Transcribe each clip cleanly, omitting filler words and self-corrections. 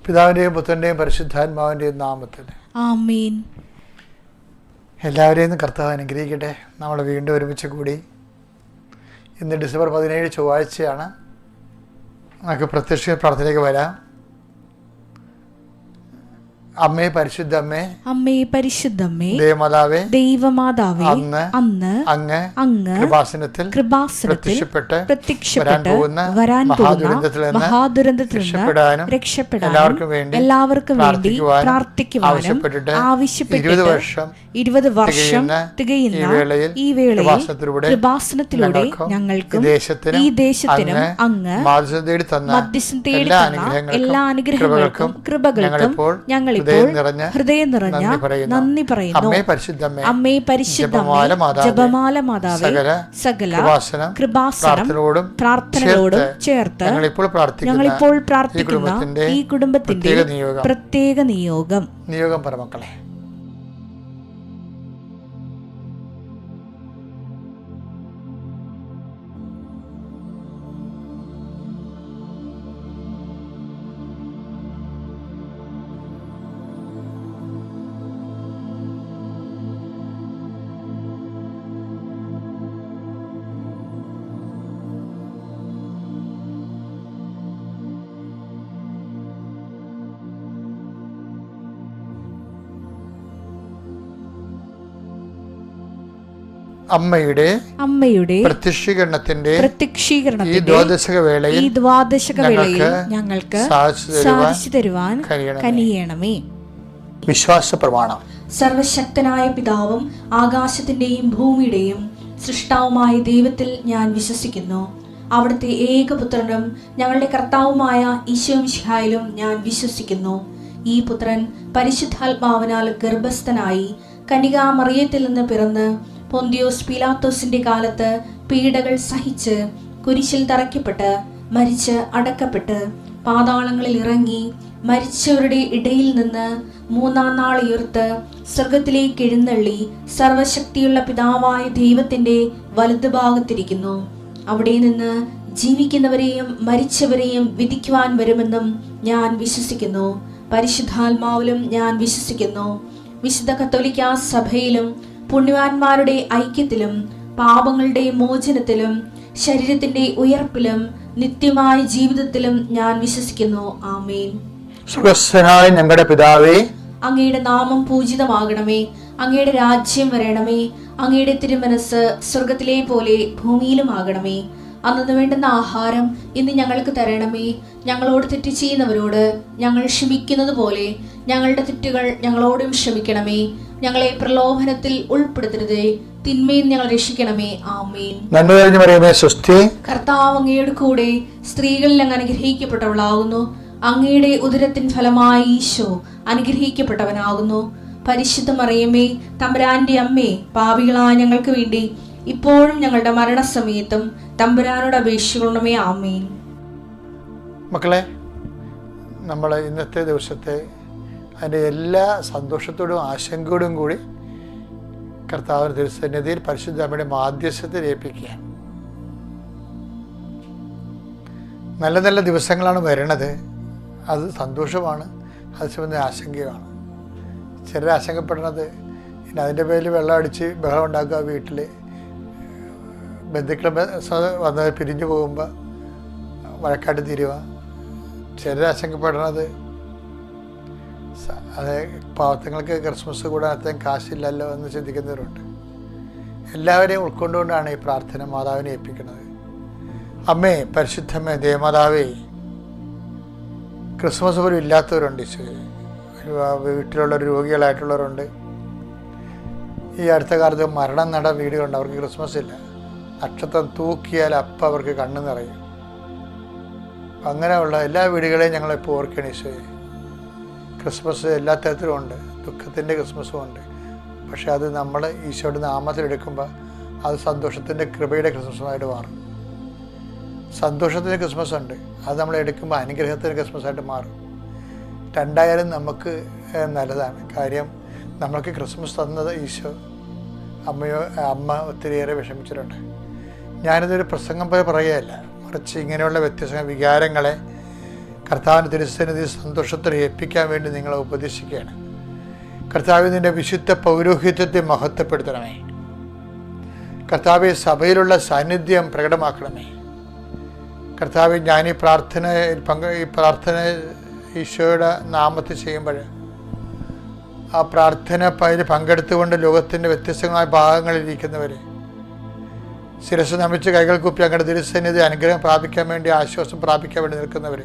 പിതാവിൻ്റെയും പുത്രൻ്റെയും പരിശുദ്ധാത്മാവിൻ്റെയും നാമത്തിൽ ആമേൻ. എല്ലാവരെയും കർത്താവ് അനുഗ്രഹിക്കട്ടെ. നമ്മൾ വീണ്ടും ഒരുമിച്ച് കൂടി. ഇന്ന് ഡിസംബർ 17 ചൊവ്വാഴ്ചയാണ്. നമുക്ക് പ്രത്യക്ഷ പ്രാർത്ഥനയ്ക്ക് വരാം. അമ്മേ പരിശുദ്ധമ്മേ, അമ്മേ പരിശുദ്ധമ്മേ, ദേവമാതാവേ, ദൈവമാതാവേ, അന്ന് അങ്ങ് കൃപാസനത്തിൽ പ്രത്യക്ഷപ്പെട്ട് വരാൻ പോകുന്ന മഹാദുരന്തത്തിൽ നിന്ന് രക്ഷപ്പെടാനും എല്ലാവർക്കും വേണ്ടി പ്രാർത്ഥിക്കുവാനും ആവശ്യപ്പെട്ടിട്ട് 20 വർഷം തികയുന്ന ഈ വേളയിൽ കൃപാസനത്തിലൂടെ ഞങ്ങൾക്കും ഈ ദേശത്തിനും അങ്ങ് മധ്യസ്ഥം തേടി തന്ന എല്ലാ അനുഗ്രഹങ്ങൾക്കും കൃപകൾക്കും ഞങ്ങൾ ഹൃദയം നിറഞ്ഞ നന്ദി പറയുന്നു. അമ്മേ പരിശുദ്ധമ്മേ, ജപമാല മാതാവേ, സകല കൃപാസനം പ്രാർത്ഥനയോടും ചേർത്ത് ഞങ്ങളിപ്പോൾ പ്രാർത്ഥിക്കുന്ന ഈ കുടുംബത്തിന്റെ പ്രത്യേക നിയോഗം പറമക്കളെ. അമ്മയുടെ പ്രത്യക്ഷീകരണത്തിന്റെ ഈ ദ്വാദശക വേളയിൽ ഞങ്ങൾക്ക് സാധിച്ചു തരുവാൻ കനിയണമേ. വിശ്വാസ പ്രമാണം. സർവശക്തനായ പിതാവും ആകാശത്തിന്റെയും ഭൂമിയുടെയും സൃഷ്ടാവുമായ ദൈവത്തിൽ ഞാൻ വിശ്വസിക്കുന്നു. അവിടുത്തെ ഏകപുത്രനും ഞങ്ങളുടെ കർത്താവുമായ ഈശോമിശിഹായിലും ഞാൻ വിശ്വസിക്കുന്നു. ഈ പുത്രൻ പരിശുദ്ധാത്മാവിനാൽ ഗർഭസ്ഥനായി കന്യകാമറിയത്തിൽ നിന്ന് പിറന്ന് പൊന്തിയോസ് പീലാത്തോസിന്റെ കാലത്ത് പീഡകൾ സഹിച്ച് കുരിശിൽ തറയ്ക്കപ്പെട്ട് മരിച്ച് അടക്കപ്പെട്ട് പാതാളങ്ങളിൽ ഇറങ്ങി മരിച്ചവരുടെ ഇടയിൽ നിന്ന് 3-ാം നാൾ ഉയർത്ത് സ്വർഗത്തിലേക്ക് എഴുന്നള്ളി സർവശക്തിയുള്ള പിതാവായ ദൈവത്തിന്റെ വലതുഭാഗത്തിരിക്കുന്നു. അവിടെ നിന്ന് ജീവിക്കുന്നവരെയും മരിച്ചവരെയും വിധിക്കുവാൻ വരുമെന്നും ഞാൻ വിശ്വസിക്കുന്നു. പരിശുദ്ധാത്മാവിലും ഞാൻ വിശ്വസിക്കുന്നു. വിശുദ്ധ കത്തോലിക്കാ സഭയിലും പുണ്യവാന്മാരുടെ ഐക്യത്തിലും പാപങ്ങളുടെ മോചനത്തിലും ശരീരത്തിന്റെ ഉയർപ്പിലും നിത്യമായ ജീവിതത്തിലും ഞാൻ വിശ്വസിക്കുന്നു. ആമേൻ. സ്വർഗ്ഗസ്ഥനായ ഞങ്ങളുടെ പിതാവേ, അങ്ങയുടെ നാമം പൂജിതമാകണമേ. അങ്ങയുടെ രാജ്യം വരണമേ. അങ്ങയുടെ തിരുമനസ് സ്വർഗത്തിലെ പോലെ ഭൂമിയിലും ആകണമേ. അന്നു വേണ്ടുന്ന ആഹാരം ഇന്ന് ഞങ്ങൾക്ക് തരണമേ. ഞങ്ങളോട് തെറ്റ് ചെയ്യുന്നവരോട് ഞങ്ങൾ ക്ഷമിക്കുന്നത് പോലെ ഞങ്ങളുടെ തെറ്റുകൾ ഞങ്ങളോടും ക്ഷമിക്കണമേ. ഞങ്ങളെ പ്രലോഭനത്തിൽ ഉൾപ്പെടുത്തരുതേ, തിന്മയിൽ ഞങ്ങൾ രക്ഷിക്കണമേ. ആമേൻ. കർത്താവ് അങ്ങയുടെ കൂടെ സ്ത്രീകളിൽ അങ്ങ് അനുഗ്രഹിക്കപ്പെട്ടവളാകുന്നു. അങ്ങയുടെ ഉദരത്തിൻ ഫലമായി ഈശോ അനുഗ്രഹിക്കപ്പെട്ടവനാകുന്നു. പരിശുദ്ധ മറിയമേ, തമ്പുരാന്റെ അമ്മേ, പാപികളായ ഞങ്ങൾക്ക് വേണ്ടി ഇപ്പോഴും ഞങ്ങളുടെ മരണസമയത്തും തമ്പുരാനോട് അപേക്ഷിക്കണമേ. ആമേൻ. മക്കളെ, നമ്മൾ ഇന്നത്തെ ദിവസത്തെ അതിൻ്റെ എല്ലാ സന്തോഷത്തോടും ആശങ്കയോടും കൂടി കർത്താവിന്റെ തിരുസന്നിധിയിൽ പരിശുദ്ധ അമ്മയുടെ മാധ്യസ്ഥത്തിൽ ഏൽപ്പിക്കുക. നല്ല നല്ല ദിവസങ്ങളാണ് വരണത്. അത് സന്തോഷമാണ്, അത് സംബന്ധിച്ച ആശങ്കയാണ്. ചിലർ ആശങ്കപ്പെടുന്നത് പിന്നെ അതിൻ്റെ പേരിൽ വെള്ളം അടിച്ച് ബഹളം ഉണ്ടാക്കുക, വീട്ടിൽ ബന്ധുക്കൾ വന്ന് പിരിഞ്ഞു പോകുമ്പോൾ വഴക്കാട്ട് തീരുക. ചിലർ ആശങ്കപ്പെടുന്നത് അത് പാവത്തങ്ങൾക്ക് ക്രിസ്മസ് കൂടാൻ അത്രയും കാശില്ലല്ലോ എന്ന് ചിന്തിക്കുന്നവരുണ്ട്. എല്ലാവരെയും ഉൾക്കൊണ്ടുകൊണ്ടാണ് ഈ പ്രാർത്ഥന മാതാവിനെ ഏൽപ്പിക്കുന്നത്. അമ്മേ പരിശുദ്ധമ്മേ, ദേവമാതാവേ, ക്രിസ്മസ് പോലും ഇല്ലാത്തവരുണ്ട്. വീട്ടിലുള്ള രോഗികളായിട്ടുള്ളവരുണ്ട്. ഈ അടുത്ത കാലത്ത് മരണം നട വീടുകളുണ്ട്, അവർക്ക് ക്രിസ്മസ് ഇല്ല. നക്ഷത്രം തൂക്കിയാൽ അപ്പം അവർക്ക് കണ്ണ് നിറയും. അങ്ങനെയുള്ള എല്ലാ വീടുകളെയും ഞങ്ങളിപ്പോൾ ഓർക്കണം. ഈശോയെ, ക്രിസ്മസ് എല്ലാ തരത്തിലും ഉണ്ട്, ദുഃഖത്തിൻ്റെ ക്രിസ്മസും ഉണ്ട്. പക്ഷെ അത് നമ്മൾ ഈശോയുടെ നാമത്തിലെടുക്കുമ്പോൾ അത് സന്തോഷത്തിൻ്റെ കൃപയുടെ ക്രിസ്മസുമായിട്ട് മാറും. സന്തോഷത്തിൻ്റെ ക്രിസ്മസ് ഉണ്ട്, അത് നമ്മൾ എടുക്കുമ്പോൾ അനുഗ്രഹത്തിൻ്റെ ക്രിസ്മസായിട്ട് മാറും. രണ്ടായാലും നമുക്ക് നല്ലതാണ്. കാര്യം നമ്മൾക്ക് ക്രിസ്മസ് തന്നത് ഈശോ. അമ്മ ഒത്തിരിയേറെ വിഷമിച്ചിട്ടുണ്ട്. ഞാനിതൊരു പ്രസംഗം പോലെ പറയുകയല്ല, മറിച്ച് ഇങ്ങനെയുള്ള വ്യത്യസ്ത വികാരങ്ങളെ കർത്താവിൻ്റെ തിരുസന്നിധി സന്തോഷത്തിൽ ഏൽപ്പിക്കാൻ വേണ്ടി നിങ്ങളെ ഉപദേശിക്കുകയാണ്. കർത്താവ്, നിൻ്റെ വിശുദ്ധ പൗരോഹിത്യത്തെ മഹത്വപ്പെടുത്തണമേ. കർത്താവെ, സഭയിലുള്ള സാന്നിധ്യം പ്രകടമാക്കണമേ. കർത്താവെ, ഞാൻ ഈ പ്രാർത്ഥന ഈശോയുടെ നാമത്തിൽ ചെയ്യുമ്പോൾ ആ പ്രാർത്ഥന പങ്കെടുത്തുകൊണ്ട് ലോകത്തിൻ്റെ വ്യത്യസ്തമായ ഭാഗങ്ങളിലിരിക്കുന്നവർ ശിരസ് നമിച്ച് കൈകൾ കുപ്പി അങ്ങയുടെ തിരുസന്നിധി അനുഗ്രഹം പ്രാപിക്കാൻ വേണ്ടി, ആശ്വാസം പ്രാപിക്കാൻ വേണ്ടി നിൽക്കുന്നവർ,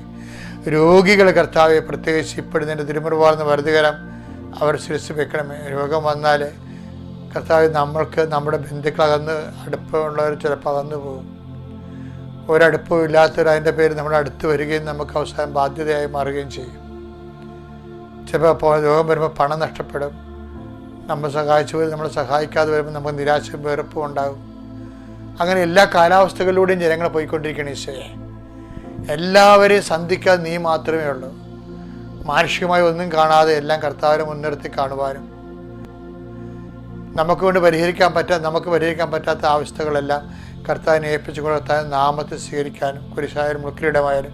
രോഗികൾ കർത്താവെ, പ്രത്യേകിച്ച് ഇപ്പോഴും തിരുമുറിവാർന്ന് വരുതുകരം അവർ ശിരസ് വെക്കണമേ. രോഗം വന്നാൽ കർത്താവ്, നമ്മൾക്ക് നമ്മുടെ ബന്ധുക്കളകന്ന് അടുപ്പമുള്ളവർ ചിലപ്പോൾ അകന്നു പോകും. ഒരടുപ്പവും ഇല്ലാത്തവർ അതിൻ്റെ പേര് നമ്മുടെ അടുത്ത് വരികയും നമുക്ക് അവസാനം ബാധ്യതയായി മാറുകയും ചെയ്യും. ചിലപ്പോൾ രോഗം വരുമ്പോൾ പണം നഷ്ടപ്പെടും. നമ്മൾ സഹായിച്ചു പോയി നമ്മളെ സഹായിക്കാതെ വരുമ്പോൾ നമുക്ക് നിരാശയും വെറുപ്പും ഉണ്ടാകും. അങ്ങനെ എല്ലാ കാലാവസ്ഥകളിലൂടെയും ജനങ്ങൾ പോയിക്കൊണ്ടിരിക്കുകയാണ്. ഈശോയെ, എല്ലാവരെയും സന്ധിക്കാതെ നീ മാത്രമേ ഉള്ളൂ. മാനുഷികമായി ഒന്നും കാണാതെ എല്ലാം കർത്താവിനെ മുൻനിർത്തി കാണുവാനും നമുക്ക് പരിഹരിക്കാൻ പറ്റാത്ത അവസ്ഥകളെല്ലാം കർത്താവിനെ ഏൽപ്പിച്ചുകൊണ്ട് കർത്താവിൻ്റെ നാമത്തെ സ്വീകരിക്കാനും, കുരിശായാലും മുക്കിലിടമായാലും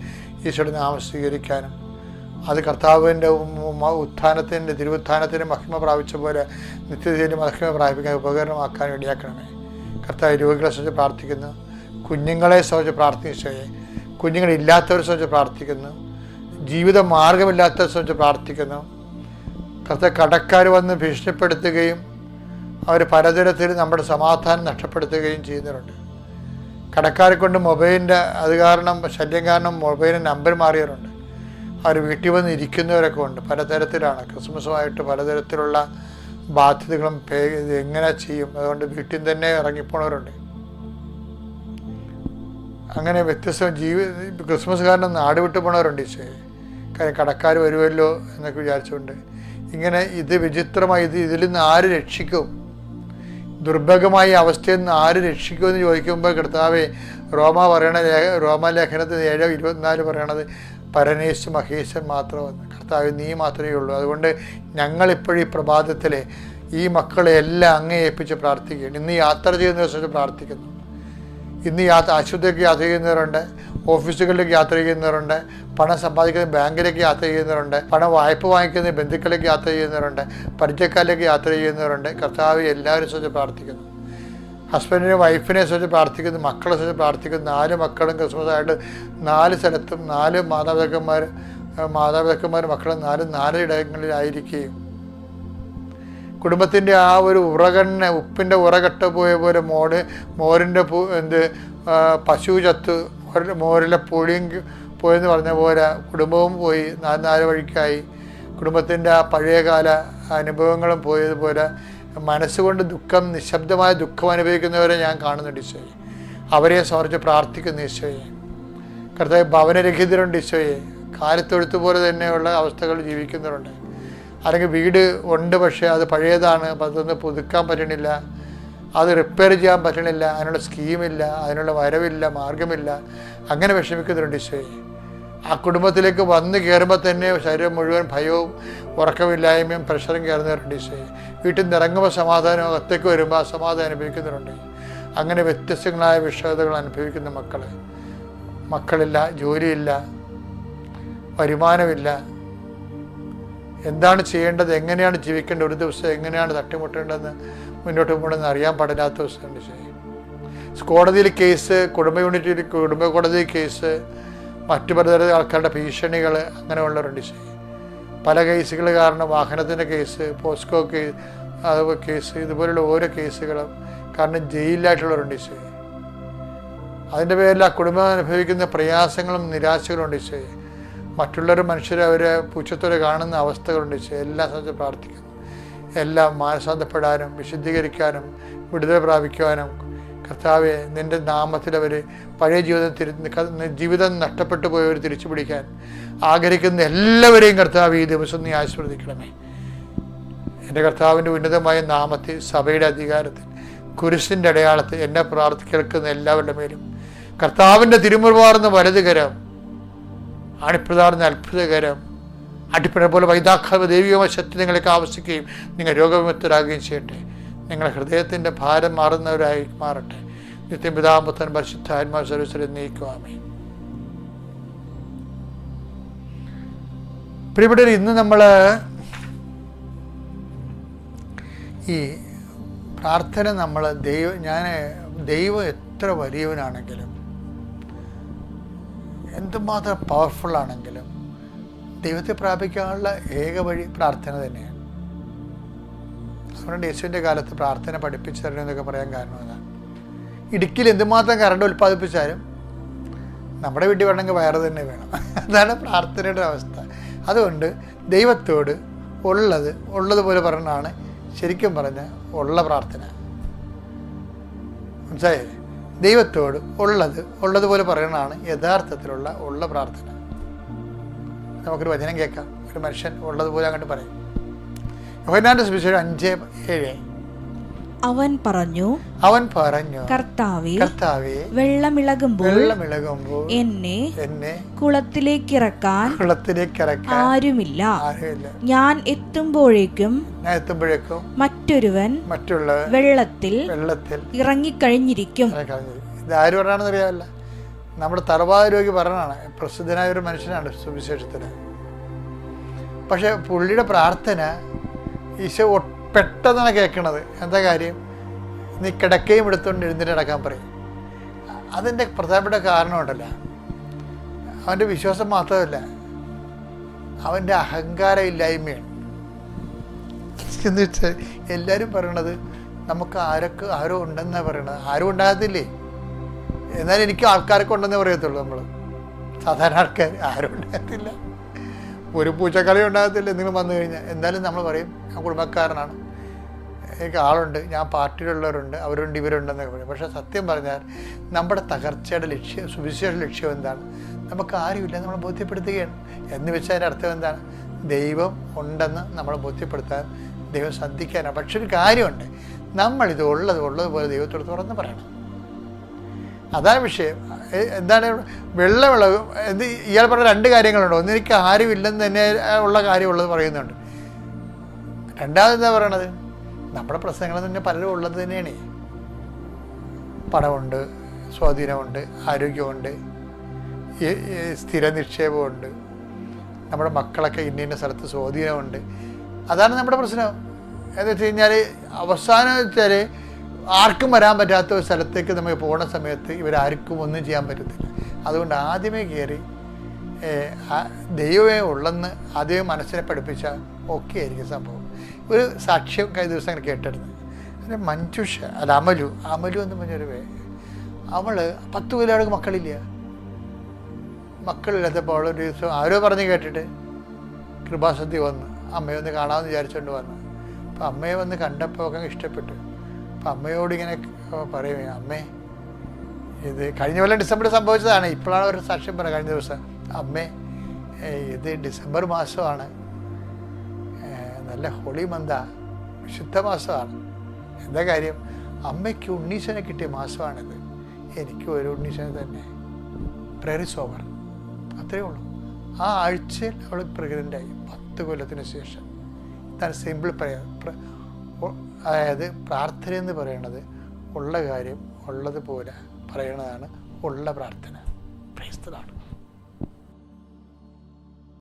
ഈശോയുടെ നാമം സ്വീകരിക്കാനും, അത് കർത്താവിൻ്റെ തിരുവുത്ഥാനത്തിൻ്റെ മഹിമ പ്രാപിച്ച പോലെ നിത്യതയിലും മഹിമ പ്രാപിക്കാൻ ഉപകരണമാക്കാൻ വേണ്ടിയാക്കണമേ. കർത്താവ്, രോഗികളെ സംബന്ധിച്ച് പ്രാർത്ഥിക്കുന്നു, കുഞ്ഞുങ്ങളെ സംബന്ധിച്ച് പ്രാർത്ഥിച്ചേ, കുഞ്ഞുങ്ങളില്ലാത്തവരെ സംബന്ധിച്ച് പ്രാർത്ഥിക്കുന്നു, ജീവിത മാർഗമില്ലാത്തവരെ സംബന്ധിച്ച് പ്രാർത്ഥിക്കുന്നു. കർത്താവ്, കടക്കാർ വന്ന് ഭീഷണിപ്പെടുത്തുകയും അവർ പലതരത്തിൽ നമ്മുടെ സമാധാനം നഷ്ടപ്പെടുത്തുകയും ചെയ്യുന്നവരുണ്ട്. കടക്കാരെ കൊണ്ട് മൊബൈലിൻ്റെ ശല്യം കാരണം മൊബൈലിൻ്റെ നമ്പർ മാറിയവരുണ്ട്. അവർ വീട്ടിൽ വന്ന് ഇരിക്കുന്നവരൊക്കെ ഉണ്ട്. പലതരത്തിലാണ്. ക്രിസ്മസുമായിട്ട് പലതരത്തിലുള്ള ബാധ്യതകളും എങ്ങനെ ചെയ്യും, അതുകൊണ്ട് വീട്ടിൽ തന്നെ ഇറങ്ങിപ്പോണവരുണ്ട്. അങ്ങനെ വ്യത്യസ്ത ക്രിസ്മസ് കാരണം നാട് വിട്ടു പോണവരുണ്ട്. ഈശോയെ, കാര്യം കടക്കാർ വരുമല്ലോ എന്നൊക്കെ വിചാരിച്ചുകൊണ്ട് ഇങ്ങനെ ഇത് വിചിത്രമായി ഇതിൽ നിന്ന് ആര് രക്ഷിക്കും, ദുർഭഗമായ അവസ്ഥയിൽ നിന്ന് ആര് രക്ഷിക്കുമെന്ന് ചോദിക്കുമ്പോൾ കർത്താവെ, റോമാലേഖനത്തിൽ 7:24 പറയണത് പരനേശ് മഹേശൻ മാത്രമെന്ന്. കർത്താവ്, നീ മാത്രമേ ഉള്ളൂ. അതുകൊണ്ട് ഞങ്ങളിപ്പോഴും ഈ പ്രഭാതത്തിൽ ഈ മക്കളെ എല്ലാം അങ്ങേ ഏൽപ്പിച്ച് പ്രാർത്ഥിക്കുകയാണ്. ഇന്ന് യാത്ര ചെയ്യുന്ന ദിവസം പ്രാർത്ഥിക്കുന്നു. ഇന്ന് ആശുപത്രിക്ക് യാത്ര ചെയ്യുന്നവരുണ്ട്, ഓഫീസുകളിലേക്ക് യാത്ര ചെയ്യുന്നവരുണ്ട്, പണം സമ്പാദിക്കുന്ന ബാങ്കിലേക്ക് യാത്ര ചെയ്യുന്നവരുണ്ട്, പണം വായ്പ വാങ്ങിക്കുന്ന ബന്ധുക്കളിലേക്ക് യാത്ര ചെയ്യുന്നവരുണ്ട്, പരിചയക്കാരിലേക്ക് യാത്ര ചെയ്യുന്നവരുണ്ട്. കർത്താവ്, എല്ലാവരും സംബന്ധിച്ച് പ്രാർത്ഥിക്കുന്നു. ഹസ്ബൻഡിനെ വൈഫിനെ സംബന്ധിച്ച് പ്രാർത്ഥിക്കുന്നു, മക്കളെ സംബന്ധിച്ച് പ്രാർത്ഥിക്കുന്നു. 4 മക്കളും ക്രിസ്മസ് ആയിട്ട് 4 സ്ഥലത്തും 4 മാതാപിതാക്കന്മാർ മക്കളും 4 ഇടങ്ങളിലായിരിക്കുകയും കുടുംബത്തിൻ്റെ ആ ഒരു ഉപ്പിൻ്റെ ഉറകട്ട പോയ പോലെ മോരിൻ്റെ പശു ചത്ത് മോരിലെ പുളിയും പോയെന്ന് പറഞ്ഞ പോലെ കുടുംബവും പോയി, 4 വഴിക്കായി. കുടുംബത്തിൻ്റെ ആ പഴയകാല അനുഭവങ്ങളും പോയതുപോലെ മനസ്സുകൊണ്ട് നിശബ്ദമായ ദുഃഖം അനുഭവിക്കുന്നവരെ ഞാൻ കാണുന്നുണ്ട്. ഈശോയെ, അവരെ സമർപ്പിച്ച് പ്രാർത്ഥിക്കുന്നു. ഈശോയെ, കർത്താവ്, ഭവനരഹിതരുണ്ട്. ഈശോയെ, കാലത്തൊഴുത്ത് പോലെ തന്നെയുള്ള അവസ്ഥകൾ ജീവിക്കുന്നവരുണ്ട്. അല്ലെങ്കിൽ വീട് ഉണ്ട്, പക്ഷേ അത് പഴയതാണ്, അപ്പം അതൊന്ന് പുതുക്കാൻ പറ്റണില്ല, അത് റിപ്പയർ ചെയ്യാൻ പറ്റണില്ല, അതിനുള്ള സ്കീമില്ല, അതിനുള്ള വരവില്ല, മാർഗമില്ല, അങ്ങനെ വിഷമിക്കുന്നവരുണ്ട്. ഈശോയെ, ആ കുടുംബത്തിലേക്ക് വന്ന് കയറുമ്പോൾ തന്നെ ശരീരം മുഴുവൻ ഭയവും ഉറക്കമില്ലായ്മയും പ്രഷറും കയറുന്നവരുണ്ട്. ഈശോയെ, വീട്ടിൽ നിന്ന് ഇറങ്ങുമ്പോൾ സമാധാനം, അകത്തേക്ക് വരുമ്പോൾ അസമാധാനം അനുഭവിക്കുന്നവരുണ്ട്. അങ്ങനെ വ്യത്യസ്തങ്ങളായ വിഷയതകൾ അനുഭവിക്കുന്ന മക്കളില്ല, ജോലിയില്ല, വരുമാനമില്ല, എന്താണ് ചെയ്യേണ്ടത്, എങ്ങനെയാണ് ജീവിക്കേണ്ടത്, ഒരു ദിവസം എങ്ങനെയാണ് തട്ടിമുട്ടേണ്ടതെന്ന് മുന്നോട്ട് പോകണമെന്ന് അറിയാൻ പാടില്ലാത്ത ദിവസമുണ്ട്. കോടതിയിൽ കേസ്, കുടുംബ കോടതി കേസ്, മറ്റു പലതരം ആൾക്കാരുടെ ഭീഷണികൾ, അങ്ങനെയുള്ളവരുണ്ട്. പല കേസുകൾ കാരണം വാഹനത്തിൻ്റെ കേസ്, പോസ്കോ കേസ്, ഇതുപോലുള്ള ഓരോ കേസുകളും കാരണം ജയിലിലായിട്ടുള്ളവരുണ്ട്. അതിൻ്റെ പേരിൽ ആ കുടുംബം അനുഭവിക്കുന്ന പ്രയാസങ്ങളും നിരാശകളും ഉണ്ട്. മറ്റുള്ളവർ മനുഷ്യരെ അവരെ പുച്ഛത്തോടെ കാണുന്ന അവസ്ഥകളുണ്ട്. എല്ലാം സംബന്ധിച്ച് പ്രാർത്ഥിക്കുന്നു. എല്ലാം മാനസാന്തപ്പെടാനും വിശുദ്ധീകരിക്കാനും വിടുതൽ പ്രാപിക്കുവാനും കർത്താവെ, നിൻ്റെ നാമത്തിൽ അവർ പഴയ ജീവിതം നഷ്ടപ്പെട്ടു പോയവർ തിരിച്ചു പിടിക്കാൻ ആഗ്രഹിക്കുന്ന എല്ലാവരെയും കർത്താവ് ഈ ദിവസം നീ ആശീർവദിക്കണമേ. എൻ്റെ കർത്താവിൻ്റെ ഉന്നതമായ നാമത്തിൽ, സഭയുടെ അധികാരത്തിൽ, കുരിശിൻ്റെ അടയാളത്തിൽ എന്നെ കേൾക്കുന്ന എല്ലാവരുടെ മേലും കർത്താവിൻ്റെ തിരുമുറിവാർന്ന വലതുകരം, അണിപ്രധാർന്ന അത്ഭുതകരം, അടിപ്പിണ പോലെ വൈദാഖാവ ദൈവികമായ ശക്തി നിങ്ങൾക്ക് ആവശ്യിക്കുകയും നിങ്ങൾ രോഗവിമുക്തരാകുകയും ചെയ്യട്ടെ. നിങ്ങളുടെ ഹൃദയത്തിൻ്റെ ഭാരം മാറുന്നവരായി മാറട്ടെ. നിത്യം പിതാമ്പുത്രൻ പരിശുദ്ധാത്മാ സർവ്വസ്വരെ നീക്കുവാമേ. പ്രിയപ്പെട്ടവർ, ഇന്ന് നമ്മൾ ഈ പ്രാർത്ഥന നമ്മൾ ദൈവം എത്ര വലിയവനാണെങ്കിലും എന്തുമാത്രം പവർഫുൾ ആണെങ്കിലും ദൈവത്തെ പ്രാപിക്കാനുള്ള ഏക വഴി പ്രാർത്ഥന തന്നെയാണ്. അതുകൊണ്ട് യേശുവിൻ്റെ കാലത്ത് പ്രാർത്ഥന പഠിപ്പിച്ചു തരണമെന്നൊക്കെ പറയാൻ കാരണം അതാണ്. ഇടുക്കിയിൽ എന്തുമാത്രം കറണ്ട് ഉൽപ്പാദിപ്പിച്ചാലും നമ്മുടെ വീട്ടിൽ വേണമെങ്കിൽ വയറ് തന്നെ വേണം. അതാണ് പ്രാർത്ഥനയുടെ അവസ്ഥ. അതുകൊണ്ട് ദൈവത്തോട് ഉള്ളതുപോലെ പറഞ്ഞാണ് ശരിക്കും പറഞ്ഞ ഉള്ള പ്രാർത്ഥന. മനസ്സിലായേ? ദൈവത്തോട് ഉള്ളതുപോലെ പറയണതാണ് യഥാർത്ഥത്തിലുള്ള ഉള്ള പ്രാർത്ഥന. നമുക്കൊരു വചനം കേൾക്കാം. ഒരു മനുഷ്യൻ ഉള്ളതുപോലെ അങ്ങോട്ട് പറയും. യോഹന്നാന്റെ സുവിശേഷം 5:7. അവൻ പറഞ്ഞു, കർത്താവേ, വെള്ളമിളകുമ്പോൾ എന്നെ കുളത്തിലേക്കിറക്കാൻ ആരുമില്ല. ഞാൻ എത്തുമ്പോഴേക്കും മറ്റൊരുവൻ വെള്ളത്തിൽ ഇറങ്ങിക്കഴിഞ്ഞിരിക്കും. ഇതാര് പറഞ്ഞാണെന്ന് അറിയാമല്ല, നമ്മുടെ തറവാട് രോഗി പറഞ്ഞാണ്. പ്രസിദ്ധനായ ഒരു മനുഷ്യനാണ് സുവിശേഷത്തിന്. പക്ഷെ പുള്ളിയുടെ പ്രാർത്ഥന ഈശോ പെട്ടെന്നാണ് കേൾക്കണത്. എന്താ കാര്യം? നീ കിടക്കയും എടുത്തുകൊണ്ട് എഴുന്നേറ്റ് നടക്കാൻ പറയും. അതിൻ്റെ പ്രധാനപ്പെട്ട കാരണമുണ്ടല്ല, അവൻ്റെ വിശ്വാസം മാത്രമല്ല, അവൻ്റെ അഹങ്കാരം ഇല്ലായ്മയാണ്. എന്ന് വെച്ചാൽ എല്ലാവരും പറയണത് നമുക്ക് ആരോ ഉണ്ടെന്നാണ് പറയണത്. ആരും ഉണ്ടാകത്തില്ലേ, എന്നാലും എനിക്ക് ആൾക്കാരൊക്കെ ഉണ്ടെന്നേ പറയത്തുള്ളൂ. നമ്മൾ സാധാരണ ആൾക്കാർ ആരും ഉണ്ടാകത്തില്ല, ഒരു പൂച്ചക്കളി ഉണ്ടാകത്തില്ല എന്തെങ്കിലും വന്നു കഴിഞ്ഞാൽ. എന്നാലും നമ്മൾ പറയും ഞാൻ കുടുംബക്കാരനാണ്, എനിക്ക് ആളുണ്ട്, ഞാൻ പാർട്ടിയിലുള്ളവരുണ്ട്, അവരുണ്ട്, ഇവരുണ്ടെന്നൊക്കെ പറയും. പക്ഷേ സത്യം പറഞ്ഞാൽ നമ്മുടെ തകർച്ചയുടെ ലക്ഷ്യം, സുവിശേഷ ലക്ഷ്യം എന്താണ്? നമുക്ക് ആരുമില്ല നമ്മൾ ബോധ്യപ്പെടുത്തുകയാണ്. എന്ന് വെച്ചാൽ അതിൻ്റെ അർത്ഥം എന്താണ്? ദൈവം ഉണ്ടെന്ന് നമ്മളെ ബോധ്യപ്പെടുത്താൻ ദൈവം ശ്രദ്ധിക്കാനാണ്. പക്ഷെ ഒരു കാര്യമുണ്ട്, നമ്മളിത് ഉള്ളതുപോലെ ദൈവത്തോട് തുറന്ന് പറയണം. അതാണ് വിഷയം. എന്താണ് വെള്ളമിളകും എന്ത്? ഇയാൾ പറഞ്ഞ രണ്ട് കാര്യങ്ങളുണ്ട്. ഒന്ന്, എനിക്ക് ആരുമില്ലെന്ന് തന്നെ ഉള്ള കാര്യമുള്ളത് പറയുന്നുണ്ട്. രണ്ടാമത് എന്താ പറയണത്? നമ്മുടെ പ്രശ്നങ്ങൾ തന്നെ പലരും ഉള്ളത് തന്നെയാണ്. പണമുണ്ട്, സ്വാധീനമുണ്ട്, ആരോഗ്യമുണ്ട്, സ്ഥിര നിക്ഷേപമുണ്ട്, നമ്മുടെ മക്കളൊക്കെ ഇന്ന സ്ഥലത്ത് സ്വാധീനമുണ്ട്. അതാണ് നമ്മുടെ പ്രശ്നം. എന്ന് വെച്ച് കഴിഞ്ഞാൽ അവസാനം വെച്ചാൽ ആർക്കും വരാൻ പറ്റാത്ത ഒരു സ്ഥലത്തേക്ക് നമ്മൾ പോകുന്ന സമയത്ത് ഇവരാർക്കും ഒന്നും ചെയ്യാൻ പറ്റത്തില്ല. അതുകൊണ്ട് ആദ്യമേ കയറി ദൈവമേ ഉള്ളെന്ന് ആദ്യമേ മനസ്സിനെ പഠിപ്പിച്ചാൽ ഓക്കെ ആയിരിക്കും സംഭവം. ഒരു സാക്ഷ്യം കഴിഞ്ഞ ദിവസം അങ്ങനെ കേട്ടിരുന്നു. അതിന് മഞ്ജുഷ അമലു എന്ന് പറഞ്ഞൊരു അവൾ 10 കൊല്ലം മക്കളില്ലാത്തപ്പോൾ അവളൊരു ദിവസം ആരോ പറഞ്ഞ് കേട്ടിട്ട് കൃപാസന്ധി വന്നു. അമ്മയെ ഒന്ന് കാണാമെന്ന് വിചാരിച്ചുകൊണ്ട് വന്നു. അപ്പം അമ്മയെ വന്ന് കണ്ടപ്പോൾ ഒക്കെ ഇഷ്ടപ്പെട്ടു. അപ്പം അമ്മയോട് ഇങ്ങനെ പറയും, അമ്മേ ഇത് കഴിഞ്ഞ കൊല്ലം ഡിസംബറിൽ സംഭവിച്ചതാണ്, ഇപ്പോഴാണ് ഒരു സാക്ഷ്യം പറയുക കഴിഞ്ഞ ദിവസം. അമ്മേ ഇത് ഡിസംബർ മാസമാണ്, നല്ല ഹോളി മന്താ, വിശുദ്ധ മാസമാണ്. എന്താ കാര്യം? അമ്മയ്ക്ക് ഉണ്ണീശനെ കിട്ടിയ മാസമാണിത്, എനിക്ക് ഒരു ഉണ്ണീശനെ തന്നെ. Prayer is over. അത്രയേ ഉള്ളൂ. ആ ആഴ്ചയിൽ അവൾ പ്രഗ്നൻ്റായി 10 കൊല്ലത്തിന് ശേഷം. ഇതാണ് സിമ്പിൾ പറയാം. അതായത് പ്രാർത്ഥന എന്ന് പറയുന്നത് ഉള്ള കാര്യം ഉള്ളതുപോലെ പറയണതാണ് ഉള്ള പ്രാർത്ഥന. Praise the Lord.